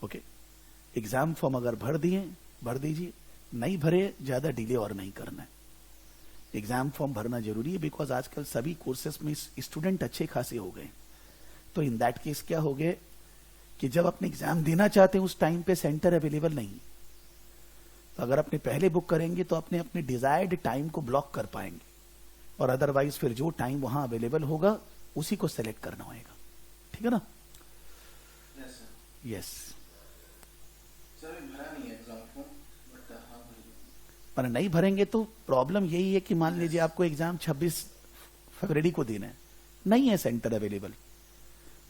Okay, exam form अगर भर दीजिए, नहीं भरे ज्यादा डिले और नहीं करना है। एग्जाम फॉर्म भरना जरूरी है, बिकॉज आजकल सभी कोर्सेस में स्टूडेंट अच्छे खासे हो गए। तो इन दैट केस क्या हो गए कि जब अपने एग्जाम देना चाहते हैं उस टाइम पे सेंटर अवेलेबल नहीं, तो अगर अपने पहले बुक करेंगे तो अपने अपने डिजायर्ड टाइम को ब्लॉक कर पाएंगे, और अदरवाइज फिर जो टाइम वहां अवेलेबल होगा उसी को सेलेक्ट करना होगा। ठीक है ना? यस। पर नहीं भरेंगे तो प्रॉब्लम यही है कि मान लीजिए आपको एग्जाम 26 फरवरी को देना है, नहीं है सेंटर अवेलेबल।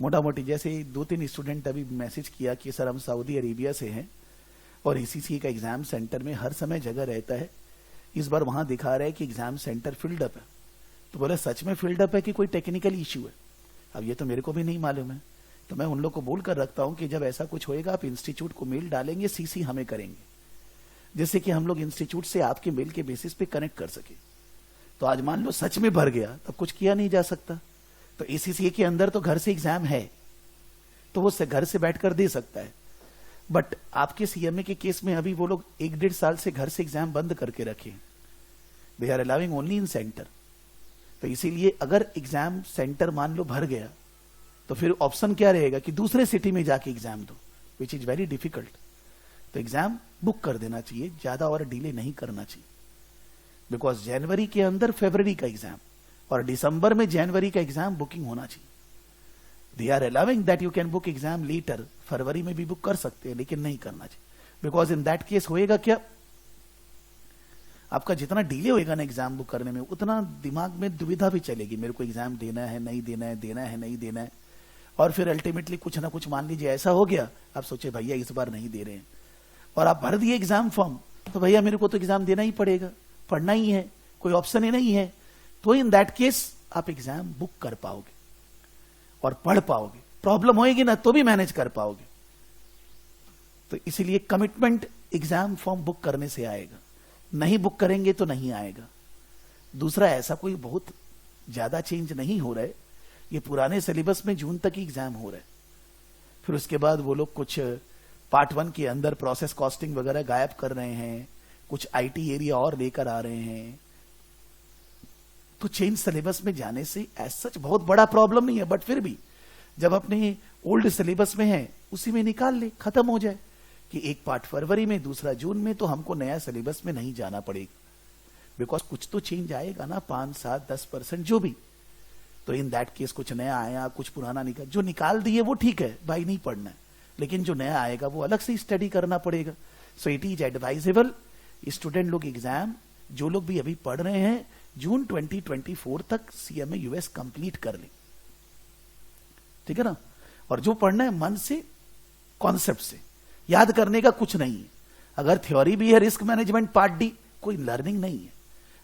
मोटा मोटी जैसे 2-3 स्टूडेंट अभी मैसेज किया कि सर हम सऊदी अरेबिया से हैं और ईसीसी का एग्जाम सेंटर में हर समय जगह रहता है, इस बार वहां दिखा रहा है कि एग्जाम सेंटर फिल्ड अप है। तो बोले सच में फिल्ड अप है कि कोई टेक्निकल इश्यू है? अब ये तो मेरे को भी नहीं मालूम है। तो मैं उन लोग को बोलकर रखता हूं कि जब ऐसा कुछ होएगा आप इंस्टीट्यूट को मेल डालेंगे, सीसी हमें करेंगे, जिससे कि हम लोग इंस्टीट्यूट से आपके मेल के बेसिस पे कनेक्ट कर सके। तो आज मान लो सच में भर गया, तब कुछ किया नहीं जा सकता। तो एसीसीए के अंदर तो घर से एग्जाम है, तो वो घर से बैठकर दे सकता है। बट आपके सीएमए के केस में अभी वो लोग 1-1.5 साल से घर से एग्जाम बंद करके रखे, they are allowing only in centre. तो इसीलिए अगर एग्जाम सेंटर मान लो भर गया तो फिर ऑप्शन क्या रहेगा कि दूसरे सिटी में जाके एग्जाम दो, विच इज वेरी डिफिकल्ट। तो एग्जाम बुक कर देना चाहिए, ज्यादा और डिले नहीं करना चाहिए, बिकॉज जनवरी के अंदर फरवरी का एग्जाम और दिसंबर में जनवरी का एग्जाम बुकिंग होना चाहिए। They are allowing that you can book exam later, फरवरी में भी बुक कर सकते हैं, लेकिन नहीं करना चाहिए। बिकॉज इन दैट केस होएगा क्या, आपका जितना डिले होएगा ना एग्जाम बुक करने में, उतना दिमाग में दुविधा भी चलेगी, मेरे को एग्जाम देना है नहीं देना है, देना है नहीं देना है। और फिर अल्टीमेटली कुछ ना कुछ मान लीजिए ऐसा हो गया, आप सोचे भैया इस बार नहीं दे रहे हैं, और आप भर दिए एग्जाम फॉर्म, तो भैया मेरे को तो एग्जाम देना ही पड़ेगा, पढ़ना ही है, कोई ऑप्शन ही नहीं है। तो इन दैट केस आप एग्जाम बुक कर पाओगे और पढ़ पाओगे, प्रॉब्लम होएगी ना तो भी मैनेज कर पाओगे। तो इसीलिए कमिटमेंट एग्जाम फॉर्म बुक करने से आएगा, नहीं बुक करेंगे तो नहीं आएगा। दूसरा, ऐसा कोई बहुत ज्यादा चेंज नहीं हो रहा है, ये पुराने सिलेबस में जून तक ही एग्जाम हो रहा है। फिर उसके बाद वो लोग कुछ पार्ट 1 के अंदर प्रोसेस कॉस्टिंग वगैरह गायब कर रहे हैं, कुछ आईटी एरिया और लेकर आ रहे हैं। तो चेंज सिलेबस में जाने से एज सच बहुत बड़ा प्रॉब्लम नहीं है, बट फिर भी जब अपने ओल्ड सिलेबस में है उसी में निकाल ले, खत्म हो जाए कि एक पार्ट फरवरी में दूसरा जून में, तो हमको नया सिलेबस में नहीं जाना पड़ेगा। बिकॉज कुछ तो चेंज आएगा ना, 5-7-10% जो भी। तो इन दैट केस कुछ नया आया, कुछ पुराना निकाल, जो निकाल दिए वो ठीक है भाई, नहीं पढ़ना है, लेकिन जो नया आएगा वो अलग से स्टडी करना पड़ेगा। So it is advisable student लोग एग्जाम, जो लोग भी अभी पढ़ रहे हैं, जून 2024 तक सीएमए यूएस कंप्लीट कर लें, ठीक है ना। और जो पढ़ना है मन से, कॉन्सेप्ट से, याद करने का कुछ नहीं है। अगर थ्योरी भी है, रिस्क मैनेजमेंट पार्ट डी, कोई लर्निंग नहीं है।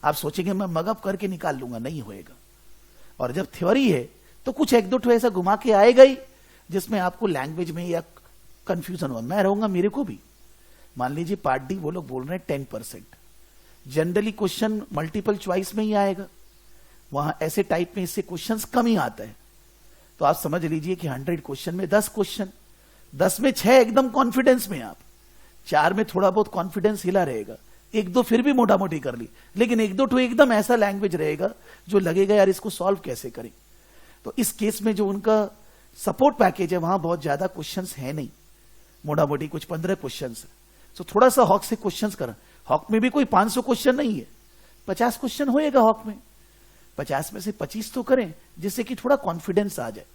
आप सोचेंगे मैं मगअप करके निकाल लूंगा, नहीं होएगा। और जब थ्योरी है तो कुछ 1-2 ठो ऐसा घुमा के आएगा ही जिसमें आपको लैंग्वेज में या कंफ्यूजन हो। मैं रहूंगा, मेरे को भी मान लीजिए पार्ट डी वो लोग बोल रहे हैं 10%, जनरली क्वेश्चन मल्टीपल चॉइस में ही आएगा, वहां ऐसे टाइप में इससे क्वेश्चंस कम ही आता है। तो आप समझ लीजिए कि 100 क्वेश्चन में 10 क्वेश्चन, 10 में 6 एकदम कॉन्फिडेंस में, आप 4 में थोड़ा बहुत कॉन्फिडेंस हिला रहेगा, 1-2 फिर भी मोटा मोटी कर ली, लेकिन 1-2 तो एकदम ऐसा लैंग्वेज रहेगा जो लगेगा यार इसको सॉल्व कैसे करें। तो इस केस में जो उनका सपोर्ट पैकेज है वहां बहुत ज्यादा क्वेश्चंस है नहीं, मोटा मोटी कुछ 15 क्वेश्चंस है। तो थोड़ा सा हॉक से क्वेश्चंस करें। हॉक में भी कोई 500 क्वेश्चन नहीं है, 50 क्वेश्चन होएगा हॉक में, 50 में से 25 तो करें, जिससे कि थोड़ा कॉन्फिडेंस आ जाए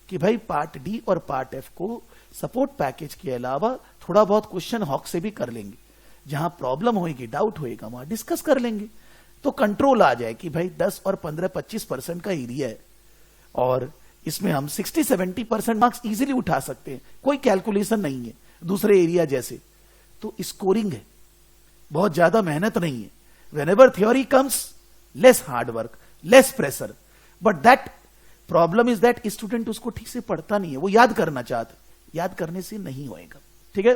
कि भाई पार्ट डी और पार्ट एफ को सपोर्ट पैकेज के अलावा थोड़ा बहुत क्वेश्चन हॉक से भी कर लेंगे, जहां प्रॉब्लम होगी, डाउट होएगा, वहां डिस्कस कर लेंगे। तो कंट्रोल आ जाए कि भाई 10 और 15-25% का एरिया है और इसमें हम 60-70% मार्क्स इजीली उठा सकते हैं, कोई कैलकुलेशन नहीं है दूसरे एरिया जैसे। तो स्कोरिंग है, बहुत ज्यादा मेहनत नहीं है। Whenever theory comes, less hard work, less pressure, but that problem is that student उसको ठीक से पढ़ता नहीं है, वो याद करना चाहता, याद करने से नहीं होएगा, ठीक है।